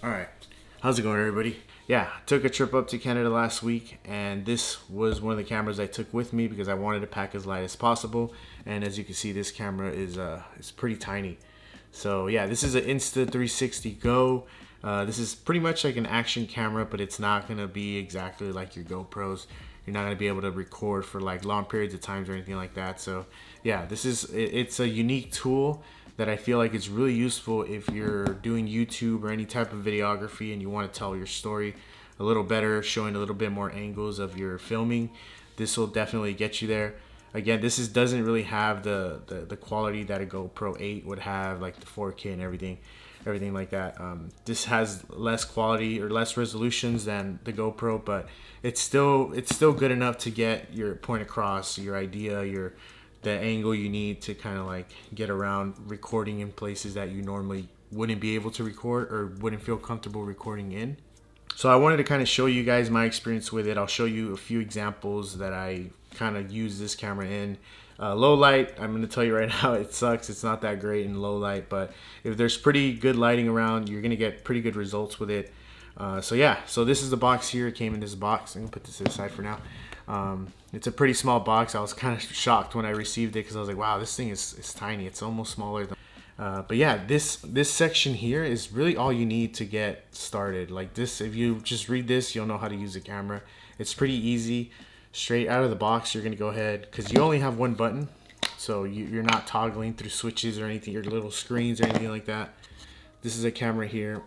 All right, how's it going, everybody? Yeah, took a trip up to Canada last week, and this was one of the cameras I took with me because I wanted to pack as light as possible. And as you can see, this camera is pretty tiny. So yeah, this is an Insta360 Go. This is pretty much like an action camera, but it's not gonna be exactly like your GoPros. You're not gonna be able to record for like long periods of times or anything like that. So yeah, it's a unique tool that I feel like it's really useful if you're doing YouTube or any type of videography and you want to tell your story a little better, showing a little bit more angles of your filming. This will definitely get you there. Again, doesn't really have the quality that a GoPro 8 would have, like the 4K and everything like that. This has less quality or less resolutions than the GoPro, but it's still good enough to get your point across, your idea, the angle you need to kind of like get around recording in places that you normally wouldn't be able to record or wouldn't feel comfortable recording in. So I wanted to kind of show you guys my experience with it. I'll show you a few examples that I kind of use this camera in. Low light, I'm going to tell you right now, it sucks. It's not that great in low light, but if there's pretty good lighting around, you're going to get pretty good results with it. So yeah, so this is the box here. It came in this box. I'm going to put this to the side for now. It's a pretty small box. I was kind of shocked when I received it because I was like, wow, this thing is tiny. It's almost smaller than but yeah, this section here is really all you need to get started. Like this, if you just read this, you'll know how to use the camera. It's pretty easy. Straight out of the box, you're gonna go ahead, because you only have one button, so you're not toggling through switches or anything, your little screens or anything like that. This is a camera here,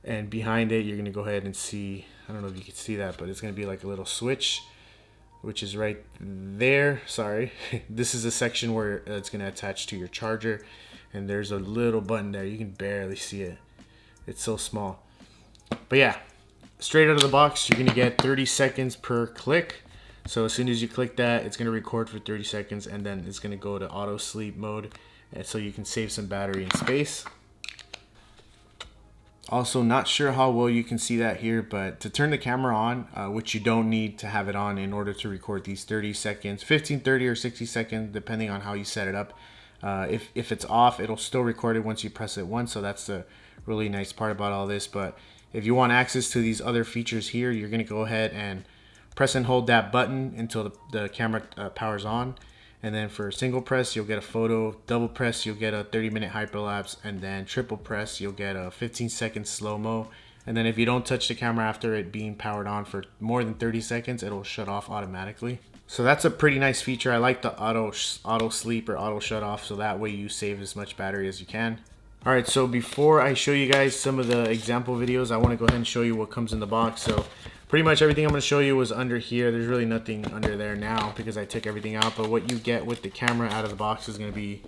and behind it, you're gonna go ahead and see. I don't know if you can see that, but it's gonna be like a little switch, which is right there. Sorry, this is a section where it's gonna attach to your charger. And there's a little button there. You can barely see it. It's so small. But yeah, straight out of the box, you're going to get 30 seconds per click. So as soon as you click that, it's going to record for 30 seconds. And then it's going to go to auto sleep mode. And so you can save some battery and space. Also, not sure how well you can see that here, but to turn the camera on, which you don't need to have it on in order to record these 30 seconds, 15, 30, or 60 seconds, depending on how you set it up. If it's off, it'll still record it once you press it once. So that's the really nice part about all this. But if you want access to these other features here, you're going to go ahead and press and hold that button until the camera powers on. And then for single press, you'll get a photo. Double press, you'll get a 30-minute hyperlapse. And then triple press, you'll get a 15-second slow-mo. And then if you don't touch the camera after it being powered on for more than 30 seconds, it'll shut off automatically. So that's a pretty nice feature. I like the auto sleep or auto shut off, so that way you save as much battery as you can. All right, so before I show you guys some of the example videos, I want to go ahead and show you what comes in the box. So pretty much everything I'm going to show you was under here. There's really nothing under there now because I took everything out. But what you get with the camera out of the box is going to be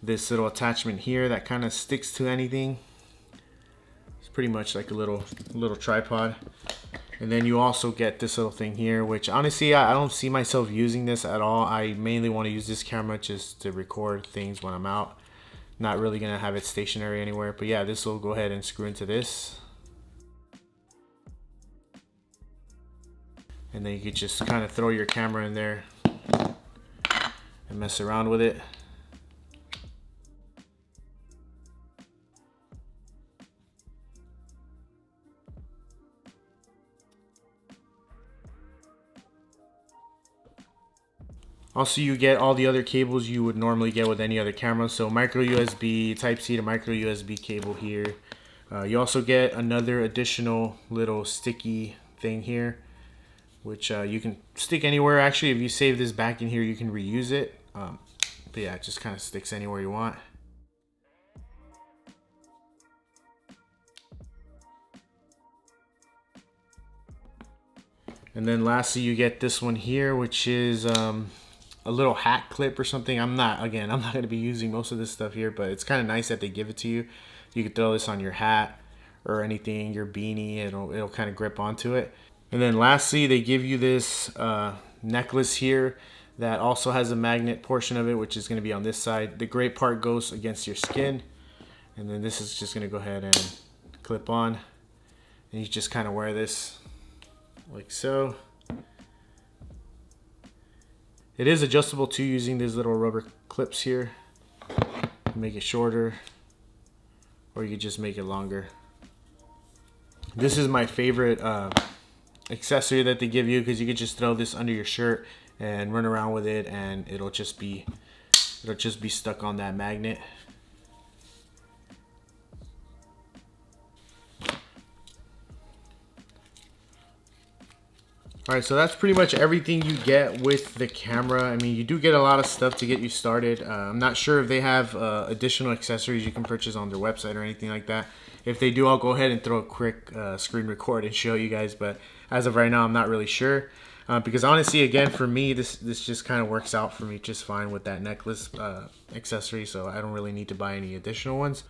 this little attachment here that kind of sticks to anything. It's pretty much like a little tripod. And then you also get this little thing here, which honestly, I don't see myself using this at all. I mainly want to use this camera just to record things when I'm out. Not really going to have it stationary anywhere. But yeah, this will go ahead and screw into this. And then you could just kind of throw your camera in there and mess around with it. Also, you get all the other cables you would normally get with any other camera. So micro USB, Type-C to micro USB cable here. You also get another additional little sticky thing here, which you can stick anywhere. Actually, if you save this back in here, you can reuse it. But yeah, it just kind of sticks anywhere you want. And then lastly, you get this one here, which is a little hat clip or something. I'm not going to be using most of this stuff here, but it's kind of nice that they give it to you. You could throw this on your hat or anything, your beanie, it'll kind of grip onto it. And then lastly, they give you this necklace here that also has a magnet portion of it, which is going to be on this side. The great part goes against your skin. And then this is just going to go ahead and clip on. And you just kind of wear this like so. It is adjustable too, using these little rubber clips here. Make it shorter or you could just make it longer. This is my favorite accessory that they give you, because you could just throw this under your shirt and run around with it, and it'll just be stuck on that magnet. Alright, so that's pretty much everything you get with the camera. I mean, you do get a lot of stuff to get you started. I'm not sure if they have additional accessories you can purchase on their website or anything like that. If they do, I'll go ahead and throw a quick screen record and show you guys. But as of right now, I'm not really sure. Because honestly, again, for me, this just kind of works out for me just fine with that necklace accessory. So I don't really need to buy any additional ones.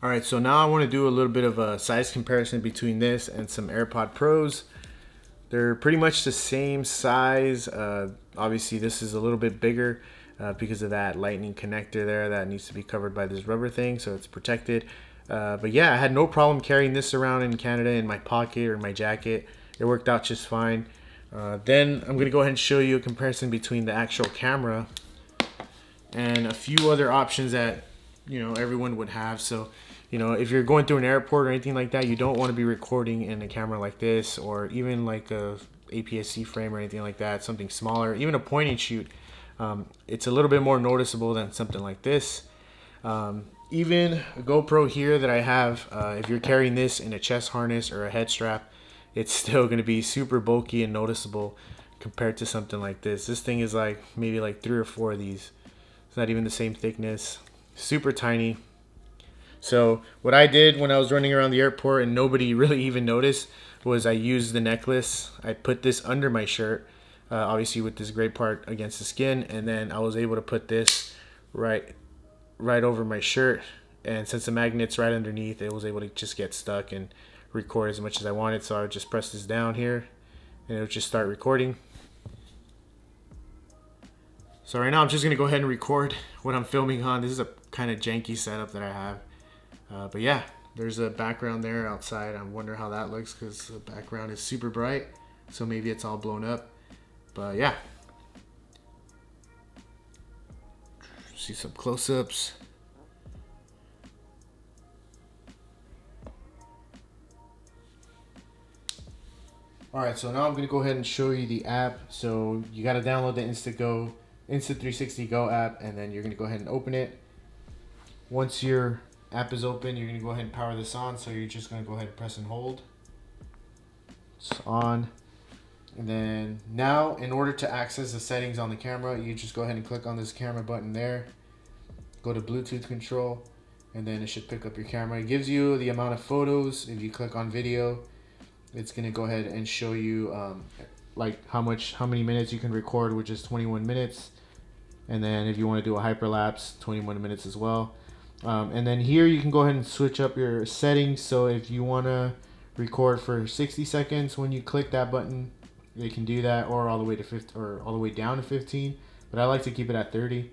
Alright, so now I want to do a little bit of a size comparison between this and some AirPod Pros. They're pretty much the same size. Obviously, this is a little bit bigger because of that lightning connector there that needs to be covered by this rubber thing, so it's protected. But yeah, I had no problem carrying this around in Canada in my pocket or my jacket. It worked out just fine. Then I'm going to go ahead and show you a comparison between the actual camera and a few other options that, you know, everyone would have. So, you know, if you're going through an airport or anything like that, you don't want to be recording in a camera like this, or even like a APS-C frame or anything like that, something smaller, even a point and shoot. It's a little bit more noticeable than something like this. Even a GoPro here that I have, if you're carrying this in a chest harness or a head strap, it's still going to be super bulky and noticeable compared to something like this. This thing is like maybe like 3 or 4 of these. It's not even the same thickness. Super tiny. So what I did when I was running around the airport and nobody really even noticed was I used the necklace. I put this under my shirt, obviously with this gray part against the skin, and then I was able to put this right over my shirt. And since the magnet's right underneath, it was able to just get stuck and record as much as I wanted. So I would just press this down here and it would just start recording. So right now I'm just going to go ahead and record what I'm filming on. This is a kind of janky setup that I have. But yeah, there's a background there outside. I wonder how that looks because the background is super bright. So maybe it's all blown up. But yeah. See some close-ups. Alright, so now I'm going to go ahead and show you the app. So you got to download the Insta360 Go app, and then you're going to go ahead and open it. Once your app is open, you're going to go ahead and power this on. So you're just going to go ahead and press and hold. It's on. And then now, in order to access the settings on the camera, you just go ahead and click on this camera button there. Go to Bluetooth control, and then it should pick up your camera. It gives you the amount of photos. If you click on video, it's going to go ahead and show you like how many minutes you can record, which is 21 minutes. And then if you want to do a hyperlapse, 21 minutes as well. And then here you can go ahead and switch up your settings. So if you want to record for 60 seconds, when you click that button, they can do that, or all the way to 50, or all the way down to 15. But I like to keep it at 30.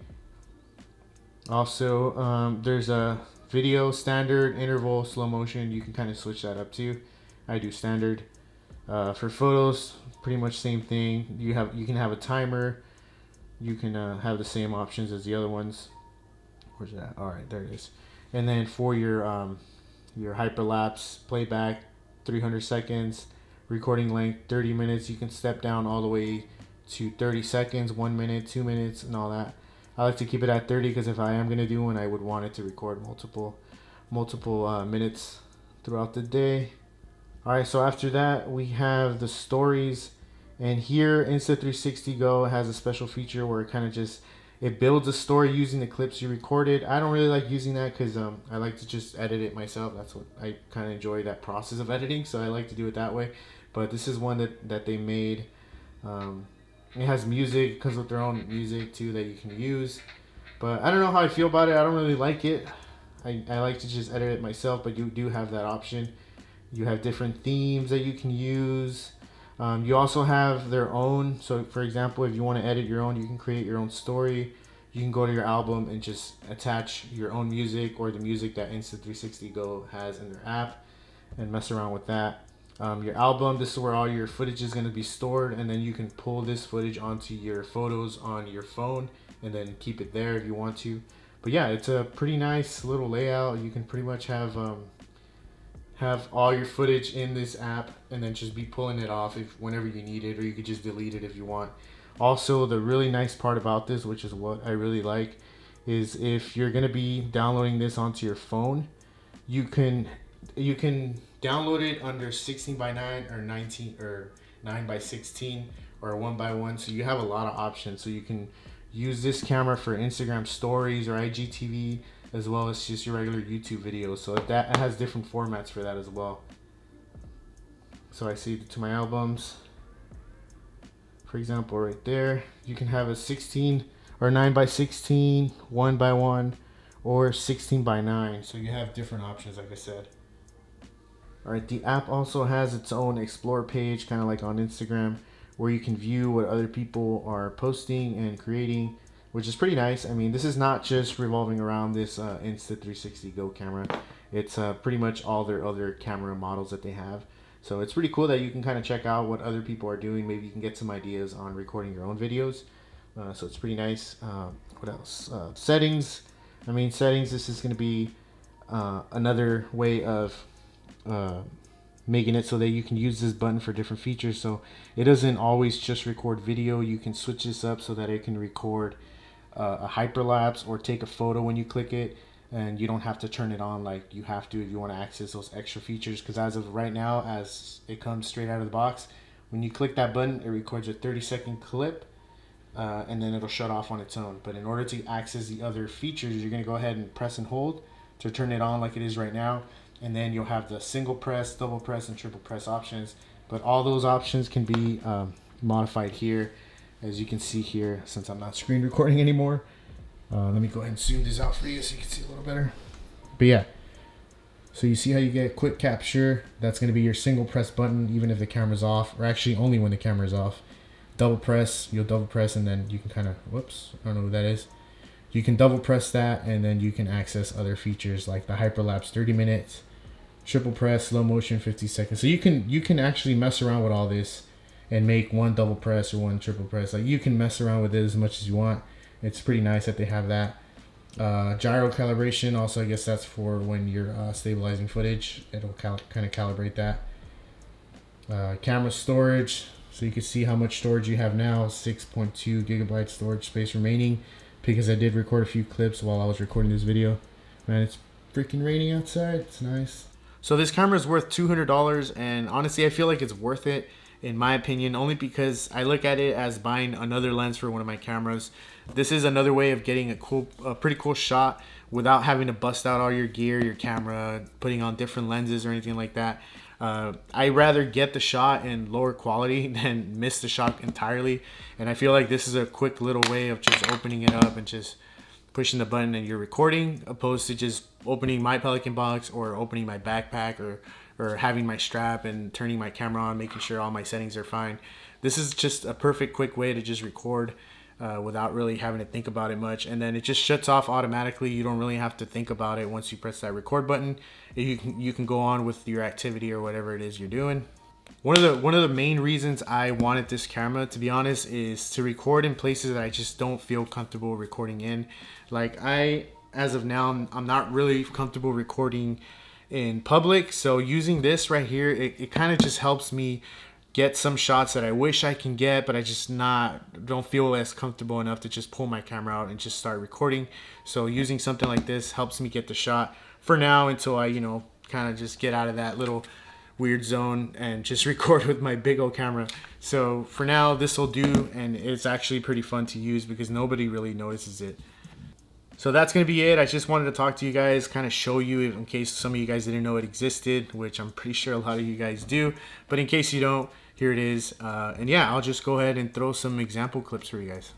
Also, there's a video, standard, interval, slow motion. You can kind of switch that up too. I do standard. For photos, pretty much same thing. You can have a timer. You can have the same options as the other ones. Where's that? All right, there it is. And then for your hyperlapse playback, 300 seconds, recording length 30 minutes. You can step down all the way to 30 seconds, 1 minute, 2 minutes, and all that. I like to keep it at 30 because if I am gonna do one, I would want it to record multiple minutes throughout the day. All right, so after that we have the stories, and here Insta360 Go has a special feature where it builds a story using the clips you recorded. I don't really like using that because I like to just edit it myself. That's what I kind of enjoy, that process of editing, so I like to do it that way. But this is one that they made. It has music, it comes with their own music too that you can use. But I don't know how I feel about it. I don't really like it. I like to just edit it myself, but you do have that option. You have different themes that you can use. You also have their own. So for example, if you want to edit your own, you can create your own story. You can go to your album and just attach your own music or the music that Insta360 Go has in their app and mess around with that. Your album, this is where all your footage is going to be stored, and then you can pull this footage onto your photos on your phone and then keep it there if you want to. But yeah, it's a pretty nice little layout. You can pretty much have all your footage in this app and then just be pulling it off if whenever you need it, or you could just delete it if you want. Also, the really nice part about this, which is what I really like, is if you're gonna be downloading this onto your phone, you can download it under 16 by 9 or 19 or 9 by 16 or 1 by 1. So you have a lot of options. So you can use this camera for Instagram stories or IGTV, as well as just your regular YouTube videos. So that has different formats for that as well. So I see to my albums, for example, right there, you can have a 16 or 9 by 16, 1 by 1, or 16 by 9. So you have different options, like I said. All right, the app also has its own explore page, kind of like on Instagram, where you can view what other people are posting and creating, which is pretty nice. I mean, this is not just revolving around this Insta360 Go camera. It's pretty much all their other camera models that they have. So it's pretty cool that you can kind of check out what other people are doing. Maybe you can get some ideas on recording your own videos. So it's pretty nice. What else? Settings. I mean, settings, this is going to be another way of making it so that you can use this button for different features. So it doesn't always just record video. You can switch this up so that it can record a hyperlapse or take a photo when you click it, and you don't have to turn it on like you have to if you want to access those extra features, because as of right now, as it comes straight out of the box, when you click that button, it records a 30-second clip, and then it'll shut off on its own. But in order to access the other features, you're going to go ahead and press and hold to turn it on like it is right now, and then you'll have the single press, double press, and triple press options. But all those options can be modified here, as you can see here, since I'm not screen recording anymore. Let me go ahead and zoom this out for you so you can see a little better. But yeah, so you see how you get quick capture. That's going to be your single press button even if the camera's off, or actually only when the camera's off. Double press, you'll double press, and then you can kind of, whoops, I don't know what that is. You can double press that, and then you can access other features like the hyperlapse 30 minutes, triple press, slow motion 50 seconds. So you can actually mess around with all this and make one double press or one triple press. Like, you can mess around with it as much as you want. It's pretty nice that they have that. Gyro calibration, also I guess that's for when you're stabilizing footage. It'll kind of calibrate that. Camera storage, so you can see how much storage you have now. 6.2 gigabyte storage space remaining, because I did record a few clips while I was recording this video. Man, it's freaking raining outside. It's nice. So this camera is worth $200, and honestly I feel like it's worth it in my opinion, only because I look at it as buying another lens for one of my cameras. This is another way of getting a pretty cool shot without having to bust out all your gear, your camera, putting on different lenses or anything like that. I rather get the shot in lower quality than miss the shot entirely, and I feel like this is a quick little way of just opening it up and just pushing the button and you're recording, opposed to just opening my Pelican box or opening my backpack or having my strap and turning my camera on, making sure all my settings are fine. This is just a perfect quick way to just record without really having to think about it much, and then it just shuts off automatically. You don't really have to think about it once you press that record button. You can go on with your activity or whatever it is you're doing. One of the main reasons I wanted this camera, to be honest, is to record in places that I just don't feel comfortable recording in. Like, as of now, I'm not really comfortable recording in public, so using this right here, it kind of just helps me get some shots that I wish I can get, but I just don't feel as comfortable enough to just pull my camera out and just start recording. So using something like this helps me get the shot for now until I kind of just get out of that little weird zone and just record with my big old camera. So for now, this will do, and it's actually pretty fun to use because nobody really notices it. So that's going to be it. I just wanted to talk to you guys, kind of show you in case some of you guys didn't know it existed, which I'm pretty sure a lot of you guys do. But in case you don't, here it is. And yeah, I'll just go ahead and throw some example clips for you guys.